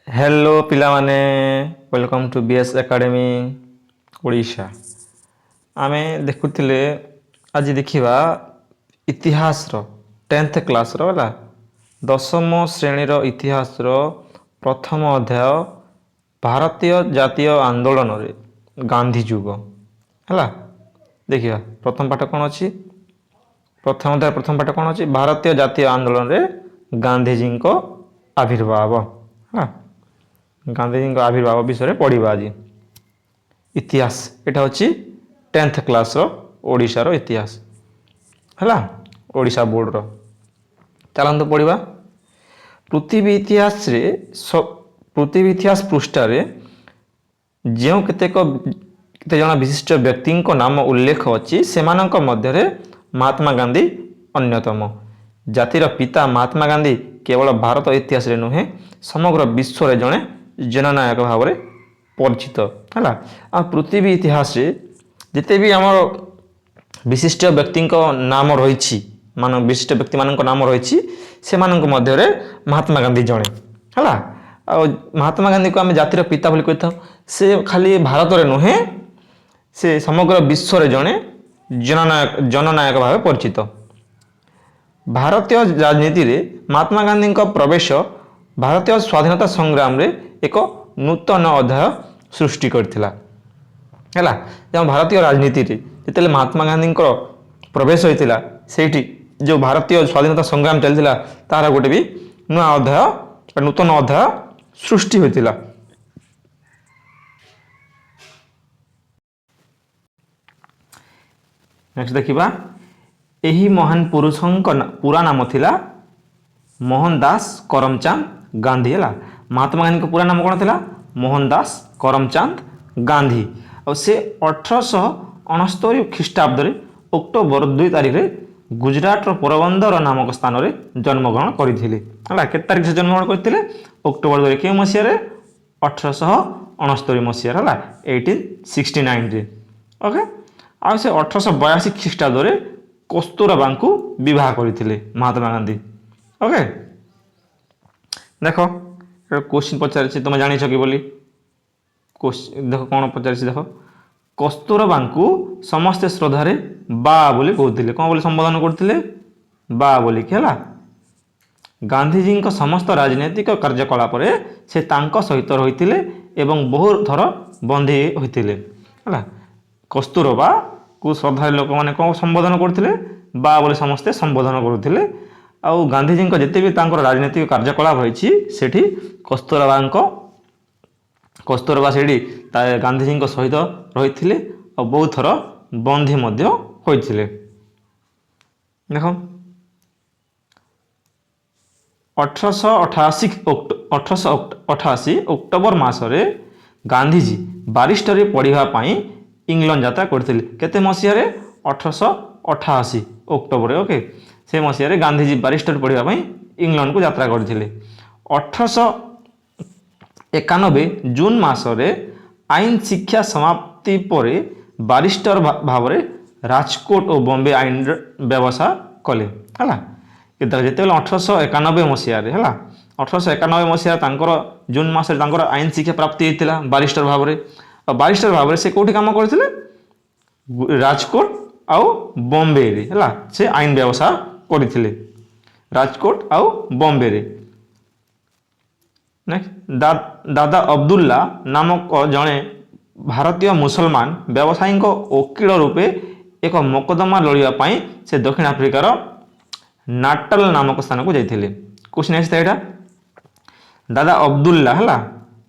Hello पिलामाने welcome to BS academy Odisha आमे देखुथिले आज देखिबा इतिहास रो 10th क्लास रो होला दशम श्रेणी रो इतिहास रो प्रथम अध्याय भारतीय जातीय आंदोलन रे गांधी युग होला देखिबा प्रथम पाठ कोन अछि प्रथम अध्याय प्रथम पाठ कोन अछि भारतीय जातीय आंदोलन रे गांधी जी को आविर्भाव होला गांधीजी आविर्भाव विषय पढ़ा आज इतिहास यहाँ हूँ 10th क्लास ओडिशा रो इतिहास है ओडिशा बोर्ड रो चलते पढ़ा पृथ्वी इतिहास पृष्ठ जो केतेक जन विशिष्ट व्यक्ति नाम उल्लेख अच्छी से मध्य महात्मा गांधी अन्यतम जातिर पिता महात्मा गांधी केवल भारत इतिहास रे नुहे समग्र विश्व रे जड़े जननायक भाव में परिचित है आ पृथ्वी इतिहास जिते भी आम विशिष्ट व्यक्ति नाम रही मान विशिष्ट व्यक्ति मान नाम रही से मध्य महात्मा गांधी जड़े है महात्मा गांधी को आम जातिर पिता बोली कही से खाली भारत में नुहे से समग्र विश्व रे जड़े जननायक भाव परिचित भारतीय राजनीति रे महात्मा गांधी प्रवेश भारतीय स्वाधीनता संग्राम रे एक नूतन अध्याय सृष्टि करथिला हैला जब भारतीय राजनीति रे जिते महात्मा गांधी प्रवेश होइतिला सेठी जो भारतीय स्वाधीनता संग्राम चलथिला तार गोटे भी नया अध्याय नूतन अध्याय सृष्टि होइतिला नेक्स्ट देखिबा एही महान पुरुषंक पूरा नाम थिला मोहनदास करमचंद गांधी है महात्मा गांधी का पूरा नाम कौन था मोहनदास करमचंद गांधी और से 1869 ख्रीष्टाब्द अक्टोबर 2 तारीख में गुजरात पोरबंदर नामक स्थान में जन्मग्रहण करते के तारीख से जन्मग्रहण करते अक्टोबर 2 के मसीह 1869 मसीह है 1869 ओके आ से 1882 ख्रीष्टाब्द कस्तूरबा को विवाह करते महात्मा गांधी ओके देख क्वेश्चन पचार तुम जान कि बोली देख कौन पचार देख कस्तूरबा को समस्ते श्रद्धारे बा बोली कहते कौन बोली संबोधन करते बा बोली है गांधीजी समस्त राजनैतिक कार्यकलाप से तांको सहित रही एवं बहु थर बंदी होते है कस्तूरबा को श्रद्धा लोक मैंने कौन संबोधन करते बा बोली समस्ते संबोधन करुले आउ गांधीजी जिते भी राजनीतिक कार्यकलाप रही सेठी कस्तूरबा से गांधीजी सहित रही और बहुत थर बंदी होते देख 1888 अक्टोबर मसरे गांधीजी बारिस्टर पढ़ापी इंग्लैंड यात्रा करते केते मसीह 1888 अक्टोबर ओके से मसीह गांधीजी बारिस्टर पढ़ापी इंग्लैंड को यात्रा करते 1891 जून मसरे आईन शिक्षा समाप्ति पर बारिस्टर भाव राजकोट और बॉम्बे आईन व्यवसाय कले है जिते 1891 मसीह है 1891 मसीह जून मसरे आईन शिक्षा प्राप्ति होता बारिस्टर भाव और बारिस्टर भाव से कौटी काम करते राजकोट आउ बॉम्बे है से आईन व्यवसाय करते राजकोट आउ बॉम्बे दादा अब्दुल्ला नामक जड़े भारतीय मुसलमान व्यवसायी वकील रूपे एक मोकदमा लड़ाई से दक्षिण आफ्रिकार नाटल नामक स्थान को जाते क्वेश्चन आसता यहाँ दादा अब्दुल्ला है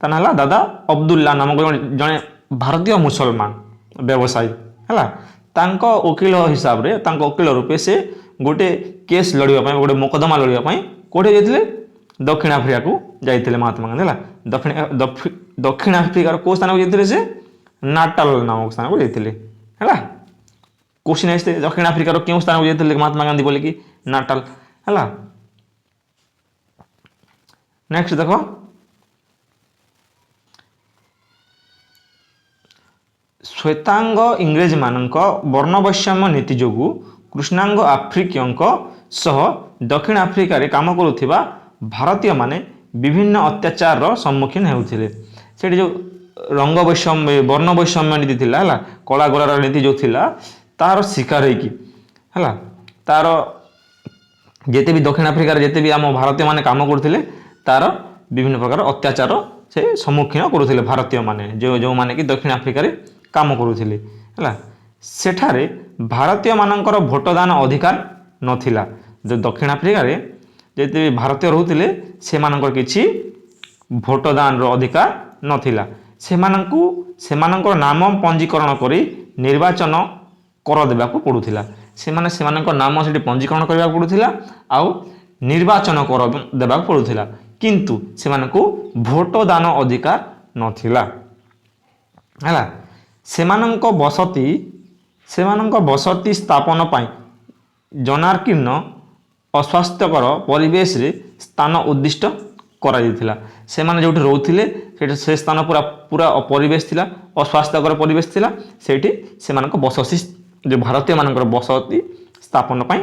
ताना दादा अब्दुल्ला नामक जड़े भारतीय मुसलमान व्यवसायी है वकील हिसाब से वकील रूपे से गोटे केस लड़ाई गोटे मोकदमा लड़ाई कौटे जाते दक्षिण आफ्रिका को जाते महात्मा गांधी है दक्षिण आफ्रिकार कौ स्थान को जाते से नाटाल नामक स्थान को जाते है क्वेश्चन आसते दक्षिण आफ्रिकार क्यों स्थान को जाते महात्मा गांधी बोले कि नाटाल है नेक्स्ट देख श्वेतांग इंग्रेज मानक वर्णवैषम्य नीति जोगु कृष्णांग आफ्रिकीय सह दक्षिण आफ्रिकार काम करुवा भारतीय माने ବିଭିନ୍ନ ଅତ୍ୟାଚାରର ସମ୍ମୁଖୀନ ହେଉଥିଲେ। ସେଠି ଯେଉଁ ରଙ୍ଗ ବୈଷମ୍ୟ ବର୍ଣ୍ଣ ବୈଷମ୍ୟ ନୀତି ଥିଲା ହେଲା, କଳା ଗୋରାର ନୀତି ଯେଉଁ ଥିଲା ତାର ଶିକାର ହେଇକି ହେଲା, ତାର ଯେତେ ବି ଦକ୍ଷିଣ ଆଫ୍ରିକାରେ ଯେତେ ବି ଆମ ଭାରତୀୟମାନେ କାମ କରୁଥିଲେ ତାର ବିଭିନ୍ନ ପ୍ରକାର ଅତ୍ୟାଚାର ସେ ସମ୍ମୁଖୀନ କରୁଥିଲେ ଭାରତୀୟମାନେ, ଯେଉଁମାନେ କି ଦକ୍ଷିଣ ଆଫ୍ରିକାରେ କାମ କରୁଥିଲେ ହେଲା। ସେଠାରେ ଭାରତୀୟମାନଙ୍କର ଭୋଟଦାନ ଅଧିକାର ନଥିଲା। ଯେଉଁ ଦକ୍ଷିଣ ଆଫ୍ରିକାରେ ଯେତେ ବି ଭାରତୀୟ ରହୁଥିଲେ ସେମାନଙ୍କର କିଛି ଭୋଟଦାନର ଅଧିକାର ନଥିଲା। ସେମାନଙ୍କର ନାମ ପଞ୍ଜୀକରଣ କରି ନିର୍ବାଚନ କର ଦେବାକୁ ପଡ଼ୁଥିଲା। ସେମାନଙ୍କ ନାମ ସେଠି ପଞ୍ଜୀକରଣ କରିବାକୁ ପଡ଼ୁଥିଲା ଆଉ ନିର୍ବାଚନ କର ଦେବାକୁ ପଡ଼ୁଥିଲା, କିନ୍ତୁ ସେମାନଙ୍କୁ ଭୋଟଦାନ ଅଧିକାର ନଥିଲା ହେଲା। ସେମାନଙ୍କ ବସତି ସ୍ଥାପନ ପାଇଁ ଜନାକୀର୍ଣ୍ଣ ଅସ୍ୱାସ୍ଥ୍ୟକର ପରିବେଶରେ ସ୍ଥାନ ଉଦ୍ଦିଷ୍ଟ କରାଯାଇଥିଲା। ସେମାନେ ଯେଉଁଠି ରହୁଥିଲେ ସେ ସ୍ଥାନ ପୁରା ପରିବେଶ ଥିଲା, ଅସ୍ୱାସ୍ଥ୍ୟକର ପରିବେଶ ଥିଲା। ସେଇଠି ସେମାନଙ୍କ ଯେଉଁ ଭାରତୀୟମାନଙ୍କର ବସତି ସ୍ଥାପନ ପାଇଁ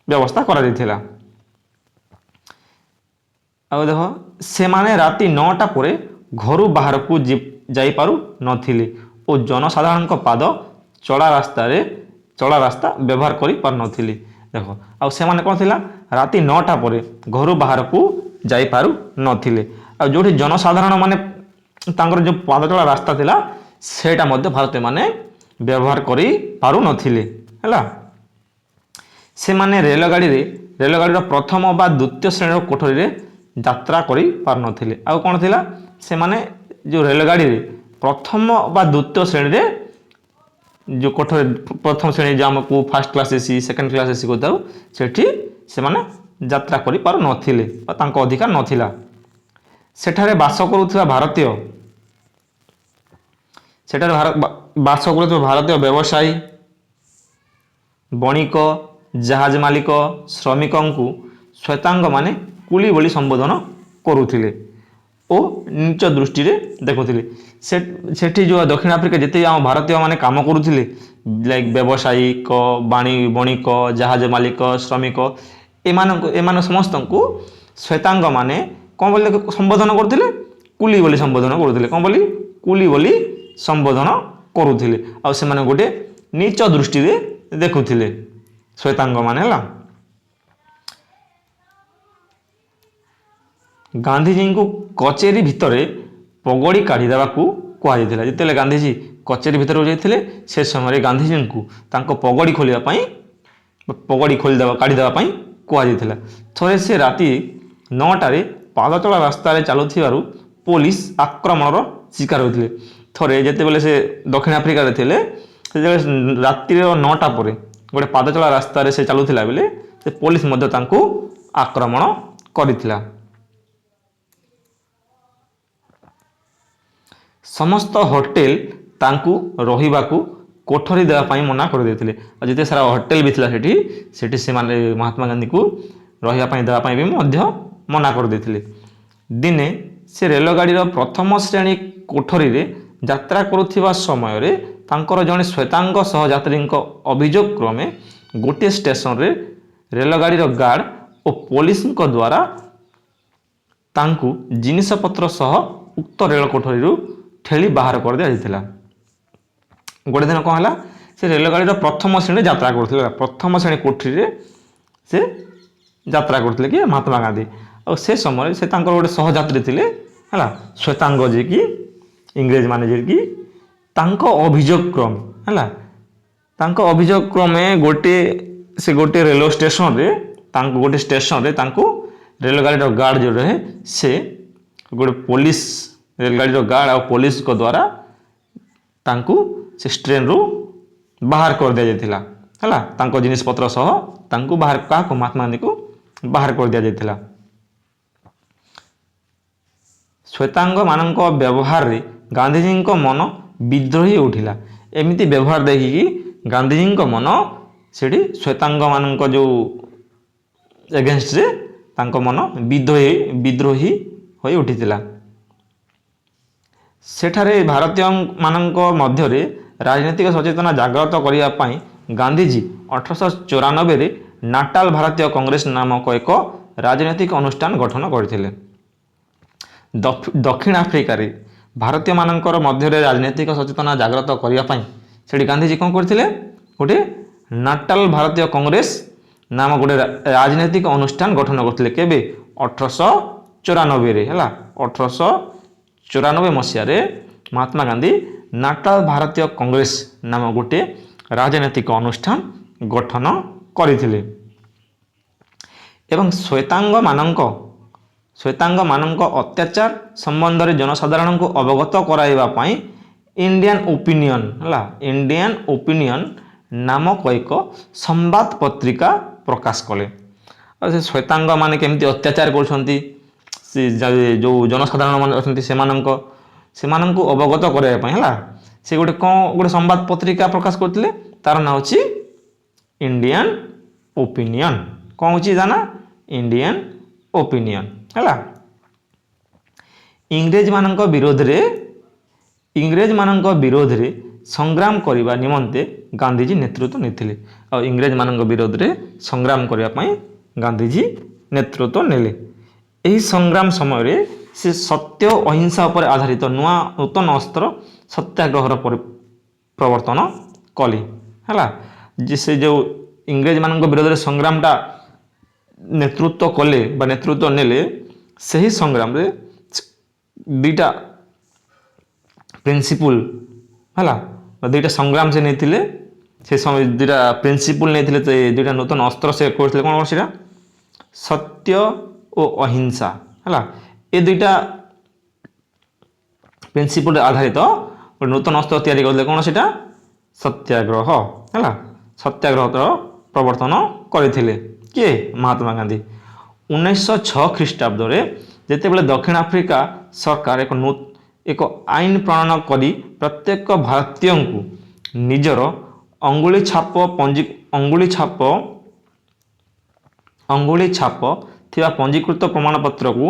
ବ୍ୟବସ୍ଥା କରାଯାଇଥିଲା। ଆଉ ଦେଖ, ସେମାନେ ରାତି 9ଟା ପରେ ଘରୁ ବାହାରକୁ ଯାଇପାରୁ ନଥିଲେ ଓ ଜନସାଧାରଣଙ୍କ ପାଦ ଚଳା ରାସ୍ତା ବ୍ୟବହାର କରିପାରୁନଥିଲେ। ଦେଖ, ଆଉ ସେମାନେ କ'ଣ ଥିଲା, ରାତି 9ଟା ପରେ ଘରୁ ବାହାରକୁ ଯାଇପାରୁ ନଥିଲେ। ଆଉ ଯେଉଁଠି ଜନସାଧାରଣ ମାନେ ତାଙ୍କର ଯେଉଁ ପାଦ ଚଳା ରାସ୍ତା ଥିଲା ସେଇଟା ମଧ୍ୟ ଭାରତୀୟମାନେ ବ୍ୟବହାର କରିପାରୁନଥିଲେ ହେଲା। ସେମାନେ ରେଳଗାଡ଼ିର ପ୍ରଥମ ବା ଦ୍ୱିତୀୟ ଶ୍ରେଣୀର କୋଠରୀରେ ଯାତ୍ରା କରିପାରୁନଥିଲେ। ଆଉ କ'ଣ ଥିଲା, ସେମାନେ ଯେଉଁ ରେଳଗାଡ଼ିରେ ପ୍ରଥମ ବା ଦ୍ୱିତୀୟ ଶ୍ରେଣୀରେ ଯେଉଁ କୋଠରୀ, ପ୍ରଥମ ଶ୍ରେଣୀ ଯେଉଁ ଆମକୁ first class AC second class AC କହିଥାଉ, ସେଠି ସେମାନେ ଯାତ୍ରା କରିପାରୁନଥିଲେ ବା ତାଙ୍କ ଅଧିକାର ନଥିଲା। ସେଠାରେ ବାସ କରୁଥିବା ଭାରତୀୟ ବ୍ୟବସାୟୀ, ବଣିକ, ଜାହାଜ ମାଲିକ, ଶ୍ରମିକଙ୍କୁ ଶ୍ୱେତାଙ୍ଗମାନେ କୁଲି ବୋଲି ସମ୍ବୋଧନ କରୁଥିଲେ ଓ ନିଚ ଦୃଷ୍ଟିରେ ଦେଖୁଥିଲେ। ସେଠି ଯେଉଁ ଦକ୍ଷିଣ ଆଫ୍ରିକା ଯେତେ ଆମ ଭାରତୀୟମାନେ କାମ କରୁଥିଲେ, ଲାଇକ୍ ବ୍ୟବସାୟିକ, ବଣିକ, ଜାହାଜ ମାଲିକ, ଶ୍ରମିକ, ଏମାନେ ସମସ୍ତଙ୍କୁ ଶ୍ୱେତାଙ୍ଗମାନେ କ'ଣ ବୋଲି ସମ୍ବୋଧନ କରୁଥିଲେ, କୁଲି ବୋଲି ସମ୍ବୋଧନ କରୁଥିଲେ। କ'ଣ ବୋଲି? କୁଲି ବୋଲି ସମ୍ବୋଧନ କରୁଥିଲେ। ଆଉ ସେମାନେ ଗୋଟେ ନିଚ ଦୃଷ୍ଟିରେ ଦେଖୁଥିଲେ ଶ୍ୱେତାଙ୍ଗମାନେ ହେଲା। ଗାନ୍ଧିଜୀଙ୍କୁ କଚେରୀ ଭିତରେ ପଗଡ଼ି କାଢ଼ିଦେବାକୁ କୁହାଯାଇଥିଲା। ଯେତେବେଳେ ଗାନ୍ଧିଜୀ କଚେରୀ ଭିତରକୁ ଯାଇଥିଲେ ସେ ସମୟରେ ଗାନ୍ଧିଜୀଙ୍କୁ ତାଙ୍କ ପଗଡ଼ି କାଢ଼ିଦେବା ପାଇଁ କୁହାଯାଇଥିଲା। ଥରେ ସେ ରାତି 9ଟାରେ ପାଦଚଳା ରାସ୍ତାରେ ଚାଲୁଥିବାରୁ ପୋଲିସ ଆକ୍ରମଣର ଶିକାର ହୋଇଥିଲେ। ଥରେ ଯେତେବେଳେ ସେ ଦକ୍ଷିଣ ଆଫ୍ରିକାରେ ଥିଲେ, ସେତେବେଳେ ରାତିର 9ଟା ପରେ ଗୋଟେ ପାଦଚଳା ରାସ୍ତାରେ ସେ ଚାଲୁଥିଲା ବେଳେ ସେ ପୋଲିସ ମଧ୍ୟ ତାଙ୍କୁ ଆକ୍ରମଣ କରିଥିଲା। ସମସ୍ତ ହୋଟେଲ ତାଙ୍କୁ ରହିବାକୁ କୋଠରୀ ଦେବା ପାଇଁ ମନା କରିଦେଇଥିଲେ। ଆଉ ଯେତେ ସାରା ହୋଟେଲ ବି ଥିଲା ସେଠି ସେମାନେ ମହାତ୍ମା ଗାନ୍ଧୀଙ୍କୁ ରହିବା ପାଇଁ ଦେବା ପାଇଁ ବି ମଧ୍ୟ ମନା କରିଦେଇଥିଲେ। ଦିନେ ସେ ରେଳଗାଡ଼ିର ପ୍ରଥମ ଶ୍ରେଣୀ କୋଠରୀରେ ଯାତ୍ରା କରୁଥିବା ସମୟରେ ତାଙ୍କର ଜଣେ ଶ୍ୱେତାଙ୍ଗ ସହଯାତ୍ରୀଙ୍କ ଅଭିଯୋଗ କ୍ରମେ ଗୋଟିଏ ଷ୍ଟେସନରେ ରେଳଗାଡ଼ିର ଗାର୍ଡ ଓ ପୋଲିସଙ୍କ ଦ୍ୱାରା ତାଙ୍କୁ ଜିନିଷପତ୍ର ସହ ଉକ୍ତ ରେଳ କୋଠରୀରୁ ଠେଲି ବାହାର କରିଦିଆଯାଇଥିଲା। ଗୋଟେ ଦିନ କ'ଣ ହେଲା, ସେ ରେଳଗାଡ଼ିର ପ୍ରଥମ ଶ୍ରେଣୀ ଯାତ୍ରା କରୁଥିଲେ। ପ୍ରଥମ ଶ୍ରେଣୀ କୋଠରୀରେ ସେ ଯାତ୍ରା କରୁଥିଲେ କି ମହାତ୍ମା ଗାନ୍ଧୀ। ଆଉ ସେ ସମୟରେ ସେ ତାଙ୍କର ଗୋଟେ ସହଯାତ୍ରୀ ଥିଲେ ହେଲା, ଶ୍ୱେତାଙ୍ଗ, ଯିଏକି ଇଂରେଜମାନେ ଯିଏକି ତାଙ୍କ ଅଭିଯୋଗ କ୍ରମେ ଗୋଟେ ରେଳ ଷ୍ଟେସନରେ ତାଙ୍କୁ ରେଳଗାଡ଼ିର ଗାର୍ଡ ଯେଉଁ ରହେ ସେ ଗୋଟେ ପୋଲିସ, ରେଳଗାଡ଼ିର ଗାର୍ଡ ଆଉ ପୋଲିସଙ୍କ ଦ୍ୱାରା ତାଙ୍କୁ ସେ ଟ୍ରେନରୁ ବାହାର କରିଦିଆଯାଇଥିଲା ହେଲା। ତାଙ୍କ ଜିନିଷପତ୍ର ସହ ତାଙ୍କୁ କାହାକୁ? ମହାତ୍ମା ଗାନ୍ଧୀଙ୍କୁ ବାହାର କରିଦିଆଯାଇଥିଲା। ଶ୍ୱେତାଙ୍ଗମାନଙ୍କ ବ୍ୟବହାରରେ ଗାନ୍ଧିଜୀଙ୍କ ମନ ବିଦ୍ରୋହୀ ଉଠିଲା। ଏମିତି ବ୍ୟବହାର ଦେଖିକି ଗାନ୍ଧିଜୀଙ୍କ ମନ ସେଠି ଶ୍ୱେତାଙ୍ଗମାନଙ୍କ ଯେଉଁ ଏଗେନଷ୍ଟରେ ତାଙ୍କ ମନ ବିଦ୍ରୋହୀ ହୋଇ ଉଠିଥିଲା। ସେଠାରେ ଭାରତୀୟମାନଙ୍କ ମଧ୍ୟରେ ରାଜନୈତିକ ସଚେତନତା ଜାଗ୍ରତ କରିବା ପାଇଁ ଗାନ୍ଧିଜୀ 1894ରେ ନାଟାଲ ଭାରତୀୟ କଂଗ୍ରେସ ନାମକ ଏକ ରାଜନୈତିକ ଅନୁଷ୍ଠାନ ଗଠନ କରିଥିଲେ। ଦକ୍ଷିଣ ଆଫ୍ରିକାରେ ଭାରତୀୟମାନଙ୍କର ମଧ୍ୟରେ ରାଜନୈତିକ ସଚେତନା ଜାଗ୍ରତ କରିବା ପାଇଁ ସେଠି ଗାନ୍ଧିଜୀ କ'ଣ କରିଥିଲେ? ଗୋଟେ ନାଟାଲ ଭାରତୀୟ କଂଗ୍ରେସ ନାମ ଗୋଟେ ରାଜନୈତିକ ଅନୁଷ୍ଠାନ ଗଠନ କରିଥିଲେ। କେବେ? 1894 ହେଲା। 1894 ମସିହାରେ ମହାତ୍ମା ଗାନ୍ଧୀ ନାଟାଲ ଭାରତୀୟ କଂଗ୍ରେସ ନାମ ଗୋଟେ ରାଜନୈତିକ ଅନୁଷ୍ଠାନ ଗଠନ କରିଥିଲେ। ଏବଂ ଶ୍ୱେତାଙ୍ଗମାନଙ୍କ ଅତ୍ୟାଚାର ସମ୍ବନ୍ଧରେ ଜନସାଧାରଣଙ୍କୁ ଅବଗତ କରାଇବା ପାଇଁ ଇଣ୍ଡିଆନ୍ ଓପିନିଅନ୍ ହେଲା, ଇଣ୍ଡିଆନ୍ ଓପିନିଅନ୍ ନାମକ ଏକ ସମ୍ବାଦ ପତ୍ରିକା ପ୍ରକାଶ କଲେ। ଆଉ ସେ ଶ୍ୱେତାଙ୍ଗମାନେ କେମିତି ଅତ୍ୟାଚାର କରୁଛନ୍ତି, ସେ ଯେଉଁ ଜନସାଧାରଣ ମାନେ ଅଛନ୍ତି ସେମାନଙ୍କୁ ଅବଗତ କରାଇବା ପାଇଁ ହେଲା, ସେ ଗୋଟେ ସମ୍ବାଦ ପତ୍ରିକା ପ୍ରକାଶ କରିଥିଲେ। ତାର ନାଁ ହେଉଛି ଇଣ୍ଡିଆନ୍ ଓପିନିଅନ୍। କ'ଣ ହେଉଛି ତା ନା? ଇଣ୍ଡିଆନ୍ ଓପିନିଅନ୍ ହେଲା। ଇଂରେଜମାନଙ୍କ ବିରୋଧରେ ସଂଗ୍ରାମ କରିବା ନିମନ୍ତେ ଗାନ୍ଧିଜୀ ନେତୃତ୍ୱ ନେଇଥିଲେ। ଆଉ ଇଂରେଜମାନଙ୍କ ବିରୋଧରେ ସଂଗ୍ରାମ କରିବା ପାଇଁ ଗାନ୍ଧିଜୀ ନେତୃତ୍ୱ ନେଲେ। ଏହି ସଂଗ୍ରାମ ସମୟରେ ସେ ସତ୍ୟ ଓ ଅହିଂସା ଉପରେ ଆଧାରିତ ନୂତନ ଅସ୍ତ୍ର ସତ୍ୟାଗ୍ରହର ପ୍ରବର୍ତ୍ତନ କଲେ ହେଲା। ଯେ ସେ ଯେଉଁ ଇଂରେଜମାନଙ୍କ ବିରୋଧରେ ସଂଗ୍ରାମଟା ନେତୃତ୍ୱ କଲେ ବା ନେତୃତ୍ୱ ନେଲେ, ସେହି ସଂଗ୍ରାମରେ ଦୁଇଟା ପ୍ରିନ୍ସିପୁଲ ହେଲା, ଦୁଇଟା ସଂଗ୍ରାମ ସେ ନେଇଥିଲେ। ସେ ଦୁଇଟା ପ୍ରିନ୍ସିପୁଲ ନେଇଥିଲେ, ଦୁଇଟା ନୂତନ ଅସ୍ତ୍ର ସେ କରିଥିଲେ। କ'ଣ ସେଟା? ସତ୍ୟ ଓ ଅହିଂସା ହେଲା। ଏ ଦୁଇଟା ପ୍ରିନ୍ସିପୁଲରେ ଆଧାରିତ ଗୋଟେ ନୂତନ ଅସ୍ତ୍ର ତିଆରି କରିଥିଲେ। କ'ଣ ସେଟା? ସତ୍ୟାଗ୍ରହ ହେଲା। ସତ୍ୟାଗ୍ରହର ପ୍ରବର୍ତ୍ତନ କରିଥିଲେ କିଏ? ମହାତ୍ମା ଗାନ୍ଧୀ। 1906 ଖ୍ରୀଷ୍ଟାବ୍ଦରେ ଯେତେବେଳେ ଦକ୍ଷିଣ ଆଫ୍ରିକା ସରକାର ଏକ ଆଇନ ପ୍ରଣୟନ କରି ପ୍ରତ୍ୟେକ ଭାରତୀୟଙ୍କୁ ନିଜର ଅଙ୍ଗୁଳି ଛାପ ଥିବା ପଞ୍ଜୀକୃତ ପ୍ରମାଣପତ୍ରକୁ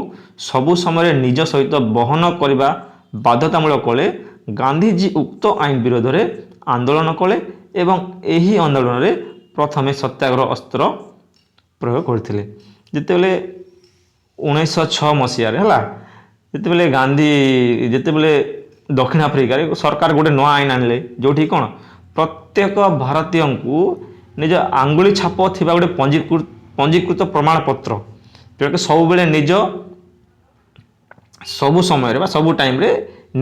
ସବୁ ସମୟରେ ନିଜ ସହିତ ବହନ କରିବା ବାଧ୍ୟତାମୂଳକ କଲେ, ଗାନ୍ଧିଜୀ ଉକ୍ତ ଆଇନ ବିରୋଧରେ ଆନ୍ଦୋଳନ କଲେ ଏବଂ ଏହି ଆନ୍ଦୋଳନରେ ପ୍ରଥମେ ସତ୍ୟାଗ୍ରହ ଅସ୍ତ୍ର ପ୍ରୟୋଗ କରିଥିଲେ। ଯେତେବେଳେ 1906 ମସିହାରେ ହେଲା, ଯେତେବେଳେ ଦକ୍ଷିଣ ଆଫ୍ରିକାରେ ସରକାର ଗୋଟେ ନୂଆ ଆଇନ ଆଣିଲେ, ଯେଉଁଠି କ'ଣ ପ୍ରତ୍ୟେକ ଭାରତୀୟଙ୍କୁ ନିଜ ଆଙ୍ଗୁଳି ଛାପ ଥିବା ଗୋଟେ ପଞ୍ଜୀକୃତ ପ୍ରମାଣପତ୍ର, ଯେଉଁଟାକି ସବୁବେଳେ ସବୁ ସମୟରେ ବା ସବୁ ଟାଇମ୍ରେ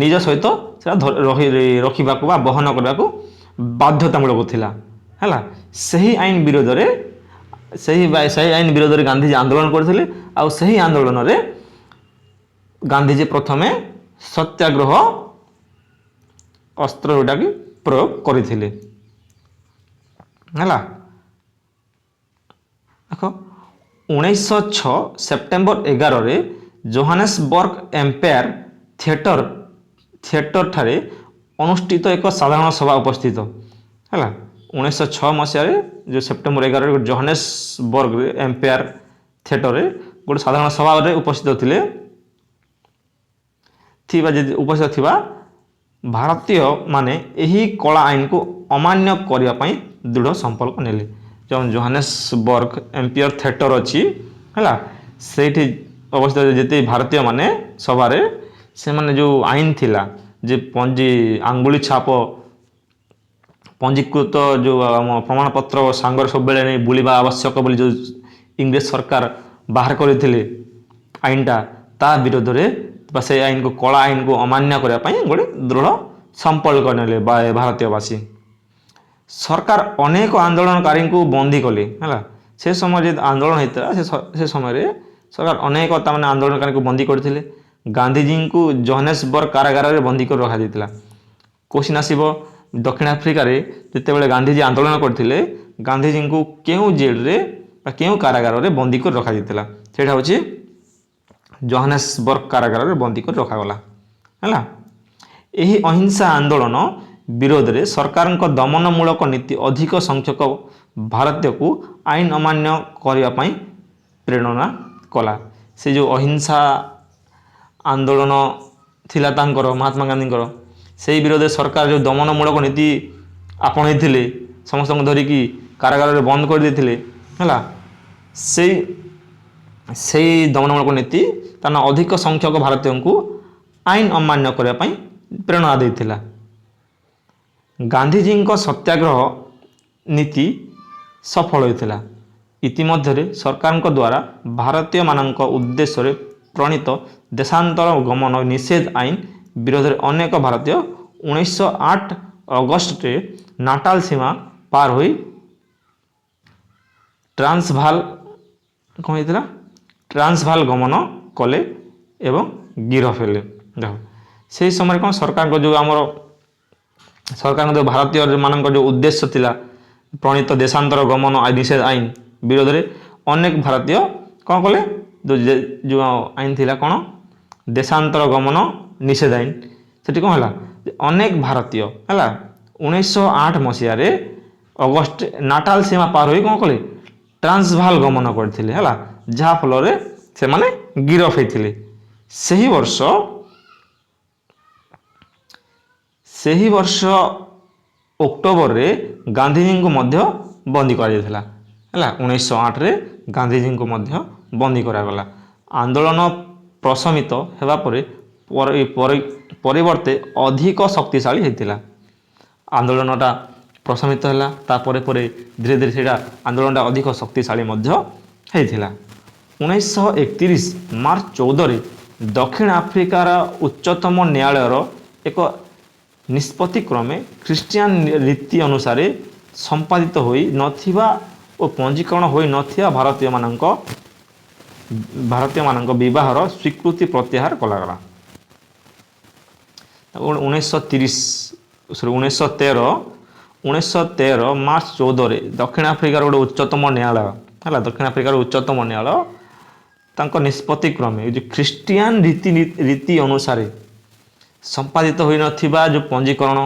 ନିଜ ସହିତ ସେଟା ରଖିବାକୁ ବା ବହନ କରିବାକୁ ବାଧ୍ୟତାମୂଳକ ଥିଲା ହେଲା। ସେହି ଆଇନ ବିରୋଧରେ ଗାନ୍ଧିଜୀ ଆନ୍ଦୋଳନ କରିଥିଲେ। ଆଉ ସେହି ଆନ୍ଦୋଳନରେ ଗାନ୍ଧିଜୀ ପ୍ରଥମେ ସତ୍ୟାଗ୍ରହ ଅସ୍ତ୍ର ଯେଉଁଟାକି ପ୍ରୟୋଗ କରିଥିଲେ ହେଲା। ଦେଖ, 1906 ସେପ୍ଟେମ୍ବର 11ରେ ଜୋହାନେସବର୍ଗ ଏମ୍ପାୟାର ଥିଏଟର ଠାରେ ଅନୁଷ୍ଠିତ ଏକ ସାଧାରଣ ସଭା ଉପସ୍ଥିତ ହେଲା। 1906 ମସିହାରେ ଯେଉଁ ସେପ୍ଟେମ୍ବର 11ରେ ଜୋହାନେସବର୍ଗ ଏମ୍ପାୟାର ଥିଏଟରରେ ଗୋଟେ ସାଧାରଣ ସଭାରେ ଉପସ୍ଥିତ ଥିବା ଭାରତୀୟମାନେ ଏହି କଳା ଆଇନକୁ ଅମାନ୍ୟ କରିବା ପାଇଁ ଦୃଢ଼ ସଂକଳ୍ପ ନେଲେ। ଯେଉଁ ଜୋହାନେସବର୍ଗ ଏମ୍ପାୟାର ଥିଏଟର ଅଛି ହେଲା, ସେଇଠି ଅବସ୍ଥିତ ଯେତେ ଭାରତୀୟମାନେ ସଭାରେ, ସେମାନେ ଯେଉଁ ଆଇନ ଥିଲା ଯେ ଆଙ୍ଗୁଳି ଛାପ ପଞ୍ଜୀକୃତ ଯେଉଁ ଆମ ପ୍ରମାଣପତ୍ର ସାଙ୍ଗରେ ସବୁବେଳେ ନେଇ ବୁଲିବା ଆବଶ୍ୟକ ବୋଲି ଯେଉଁ ଇଂରେଜ ସରକାର ବାହାର କରିଥିଲେ ଆଇନଟା, ତା ବିରୋଧରେ ବା ସେହି ଆଇନକୁ କଳା ଆଇନକୁ ଅମାନ୍ୟ କରିବା ପାଇଁ ଗୋଟେ ଦୃଢ଼ ସଂକଳ୍ପ ନେଲେ ଭାରତୀୟବାସୀ। ସରକାର ଅନେକ ଆନ୍ଦୋଳନକାରୀଙ୍କୁ ବନ୍ଦୀ କଲେ ହେଲା। ସେ ସମୟରେ ଯେ ଆନ୍ଦୋଳନ ହେଇଥିଲା, ସେ ସମୟରେ ସରକାର ଅନେକ ତାମାନେ ଆନ୍ଦୋଳନକାରୀଙ୍କୁ ବନ୍ଦୀ କରିଥିଲେ। ଗାନ୍ଧିଜୀଙ୍କୁ ଜୋହାନେସବର୍ଗ କାରାଗାରରେ ବନ୍ଦୀ କରି ରଖାଯାଇଥିଲା। କୋଶ୍ଚିନ୍ ଆସିବ, ଦକ୍ଷିଣ ଆଫ୍ରିକାରେ ଯେତେବେଳେ ଗାନ୍ଧିଜୀ ଆନ୍ଦୋଳନ କରିଥିଲେ, ଗାନ୍ଧିଜୀଙ୍କୁ କେଉଁ ଜେଲରେ ବା କେଉଁ କାରାଗାରରେ ବନ୍ଦୀ କରି ରଖାଯାଇଥିଲା? ସେଇଟା ହେଉଛି ଜୋହାନେସବର୍ଗ କାରାଗାରରେ ବନ୍ଦୀ କରି ରଖାଗଲା ହେଲା। ଏହି ଅହିଂସା ଆନ୍ଦୋଳନ ବିରୋଧରେ ସରକାରଙ୍କ ଦମନମୂଳକ ନୀତି ଅଧିକ ସଂଖ୍ୟକ ଭାରତୀୟକୁ ଆଇନ ଅମାନ୍ୟ କରିବା ପାଇଁ ପ୍ରେରଣା କଲା। ସେ ଯେଉଁ ଅହିଂସା ଆନ୍ଦୋଳନ ଥିଲା ତାଙ୍କର, ମହାତ୍ମା ଗାନ୍ଧୀଙ୍କର, ସେହି ବିରୋଧରେ ସରକାର ଯେଉଁ ଦମନମୂଳକ ନୀତି ଆପଣେଇଥିଲେ, ସମସ୍ତଙ୍କୁ ଧରିକି କାରାଗାରରେ ବନ୍ଦ କରିଦେଇଥିଲେ ହେଲା, ସେଇ ଦମନମୂଳକ ନୀତି ତାର ଅଧିକ ସଂଖ୍ୟକ ଭାରତୀୟଙ୍କୁ ଆଇନ ଅମାନ୍ୟ କରିବା ପାଇଁ ପ୍ରେରଣା ଦେଇଥିଲା। ଗାନ୍ଧିଜୀଙ୍କ ସତ୍ୟାଗ୍ରହ ନୀତି ସଫଳ ହୋଇଥିଲା। ଇତିମଧ୍ୟରେ ସରକାରଙ୍କ ଦ୍ୱାରା ଭାରତୀୟମାନଙ୍କ ଉଦ୍ଦେଶ୍ୟରେ ପ୍ରଣୀତ ଦେଶାନ୍ତର ଗମନ ନିଷେଧ ଆଇନ ବିରୋଧରେ ଅନେକ ଭାରତୀୟ 1908 ଅଗଷ୍ଟରେ ନାଟାଲ ସୀମା ପାର ହୋଇ ଟ୍ରାନ୍ସଭାଲ ଗମନ କଲେ ଏବଂ ଗିରଫ ହେଲେ। ଦେଖ ସେହି ସମୟରେ କ'ଣ ସରକାରଙ୍କ ଯେଉଁ ଭାରତୀୟ ମାନଙ୍କ ଯେଉଁ ଉଦ୍ଦେଶ୍ୟ ଥିଲା ପ୍ରଣୀତ ଦେଶାନ୍ତର ଗମନ ନିଷେଧ ଆଇନ ବିରୋଧରେ ଅନେକ ଭାରତୀୟ କ'ଣ କଲେ, ଯେଉଁ ଆଇନ ଥିଲା କ'ଣ ଦେଶାନ୍ତର ଗମନ ନିଷେଧ ଆଇନ, ସେଠି କ'ଣ ହେଲା ଅନେକ ଭାରତୀୟ ହେଲା 1908 ମସିହାରେ ଅଗଷ୍ଟ ନାଟାଲ ସୀମା ପାର ହୋଇ କ'ଣ କଲେ ଟ୍ରାନ୍ସଭାଲ ଗମନ କରିଥିଲେ ହେଲା, ଯାହାଫଳରେ ସେମାନେ ଗିରଫ ହୋଇଥିଲେ। ସେହି ବର୍ଷ ଅକ୍ଟୋବରରେ ଗାନ୍ଧିଜୀଙ୍କୁ ମଧ୍ୟ ବନ୍ଦୀ କରାଯାଇଥିଲା ହେଲା। 1908ରେ ଗାନ୍ଧିଜୀଙ୍କୁ ମଧ୍ୟ ବନ୍ଦୀ କରାଗଲା। ଆନ୍ଦୋଳନ ପ୍ରଶମିତ ହେବା ପରେ ପରିବର୍ତ୍ତେ ଅଧିକ ଶକ୍ତିଶାଳୀ ହୋଇଥିଲା। ଆନ୍ଦୋଳନଟା ପ୍ରଶମିତ ହେଲା, ତାପରେ ଧୀରେ ଧୀରେ ସେଇଟା ଆନ୍ଦୋଳନଟା ଅଧିକ ଶକ୍ତିଶାଳୀ ମଧ୍ୟ ହୋଇଥିଲା। 1931 ମାର୍ଚ୍ଚ 14ରେ ଦକ୍ଷିଣ ଆଫ୍ରିକାର ଉଚ୍ଚତମ ନ୍ୟାୟାଳୟର ଏକ ନିଷ୍ପତ୍ତି କ୍ରମେ ଖ୍ରୀଷ୍ଟିଆନ ରୀତି ଅନୁସାରେ ସମ୍ପାଦିତ ହୋଇ ନଥିବା ଓ ପଞ୍ଜୀକରଣ ହୋଇ ନଥିବା ଭାରତୀୟମାନଙ୍କ ବିବାହର ସ୍ୱୀକୃତି ପ୍ରତ୍ୟାହାର କରାଗଲା। 1913 ମାର୍ଚ୍ଚ 14ରେ ଦକ୍ଷିଣ ଆଫ୍ରିକାର ଗୋଟେ ଉଚ୍ଚତମ ନ୍ୟାୟାଳୟ ହେଲା, ଦକ୍ଷିଣ ଆଫ୍ରିକାର ଉଚ୍ଚତମ ନ୍ୟାୟାଳୟ ତାଙ୍କ ନିଷ୍ପତ୍ତି କ୍ରମେ ଯେଉଁ ଖ୍ରୀଷ୍ଟିଆନ ରୀତି ଅନୁସାରେ ସମ୍ପାଦିତ ହୋଇନଥିବା ଯେଉଁ ପଞ୍ଜୀକରଣ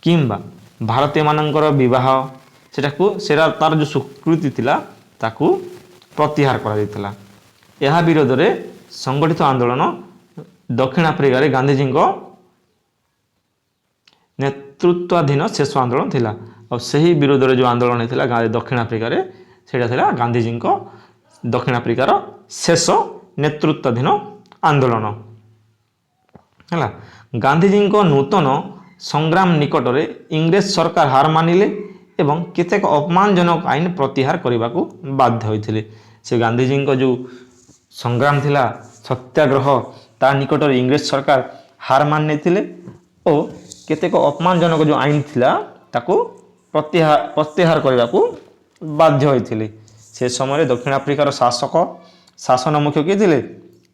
କିମ୍ବା ଭାରତୀୟମାନଙ୍କର ବିବାହ ସେଇଟା ତାର ଯେଉଁ ସ୍ୱୀକୃତି ଥିଲା ତାକୁ ପ୍ରତ୍ୟାହାର କରାଯାଇଥିଲା। ଏହା ବିରୋଧରେ ସଂଗଠିତ ଆନ୍ଦୋଳନ ଦକ୍ଷିଣ ଆଫ୍ରିକାରେ ଗାନ୍ଧିଜୀଙ୍କ ନେତୃତ୍ୱାଧୀନ ଶେଷ ଆନ୍ଦୋଳନ ଥିଲା। ଆଉ ସେହି ବିରୋଧରେ ଯେଉଁ ଆନ୍ଦୋଳନ ହେଇଥିଲା ଦକ୍ଷିଣ ଆଫ୍ରିକାରେ ସେଇଟା ଥିଲା ଗାନ୍ଧିଜୀଙ୍କ ଦକ୍ଷିଣ ଆଫ୍ରିକାର ଶେଷ ନେତୃତ୍ୱାଧୀନ ଆନ୍ଦୋଳନ ହେଲା। ଗାନ୍ଧିଜୀଙ୍କ ନୂତନ ସଂଗ୍ରାମ ନିକଟରେ ଇଂରେଜ ସରକାର ହାର ମାନିଲେ ଏବଂ କେତେକ ଅପମାନଜନକ ଆଇନ ପ୍ରତ୍ୟାହାର କରିବାକୁ ବାଧ୍ୟ ହୋଇଥିଲେ। ସେ ଗାନ୍ଧିଜୀଙ୍କ ଯେଉଁ ସଂଗ୍ରାମ ଥିଲା ସତ୍ୟାଗ୍ରହ ତା ନିକଟରେ ଇଂରେଜ ସରକାର ହାର ମାନି ନେଇଥିଲେ ଓ କେତେକ ଅପମାନଜନକ ଯେଉଁ ଆଇନ ଥିଲା ତାକୁ ପ୍ରତ୍ୟାହାର କରିବାକୁ ବାଧ୍ୟ ହୋଇଥିଲେ। ସେ ସମୟରେ ଦକ୍ଷିଣ ଆଫ୍ରିକାର ଶାସନ ମୁଖ୍ୟ କିଏ ଥିଲେ?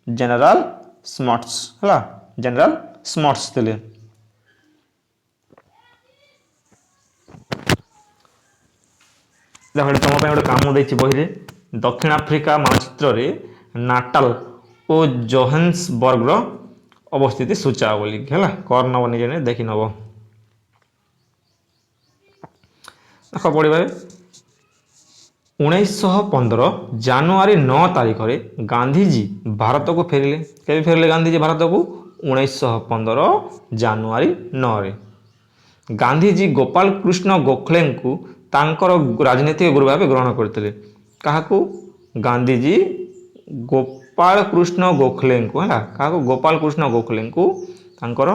ଜେନେରାଲ ସ୍ମଟ୍ସ ହେଲା, ଜେନେରାଲ ସ୍ମଟ୍ସ ଥିଲେ। ତମ ପାଇଁ ଗୋଟେ କାମ ଦେଇଛି ବହିରେ, ଦକ୍ଷିଣ ଆଫ୍ରିକା ମାନଚିତ୍ରରେ ନାଟାଲ ଓ ଜୋହାନ୍ସବର୍ଗର ଅବସ୍ଥିତି ସୂଚାଅ ବୋଲି ହେଲା, କର ନବ ନିଜେ ଦେଖି ନବ। ଦେଖ ପଢ଼ିବାରେ 1915 ଜାନୁଆରୀ 9 ତାରିଖରେ ଗାନ୍ଧିଜୀ ଭାରତକୁ ଫେରିଲେ। କେବେ ଫେରିଲେ ଗାନ୍ଧିଜୀ ଭାରତକୁ? 1915 ଜାନୁଆରୀ 9ରେ। ଗାନ୍ଧିଜୀ ଗୋପାଳ କୃଷ୍ଣ ଗୋଖଲେଙ୍କୁ ତାଙ୍କର ରାଜନୈତିକ ଗୁରୁ ଭାବେ ଗ୍ରହଣ କରିଥିଲେ। କାହାକୁ? ଗାନ୍ଧିଜୀ ଗୋପାଳ କୃଷ୍ଣ ଗୋଖଲେଙ୍କୁ ହେଲା, କାହାକୁ? ଗୋପାଳ କୃଷ୍ଣ ଗୋଖଲେଙ୍କୁ ତାଙ୍କର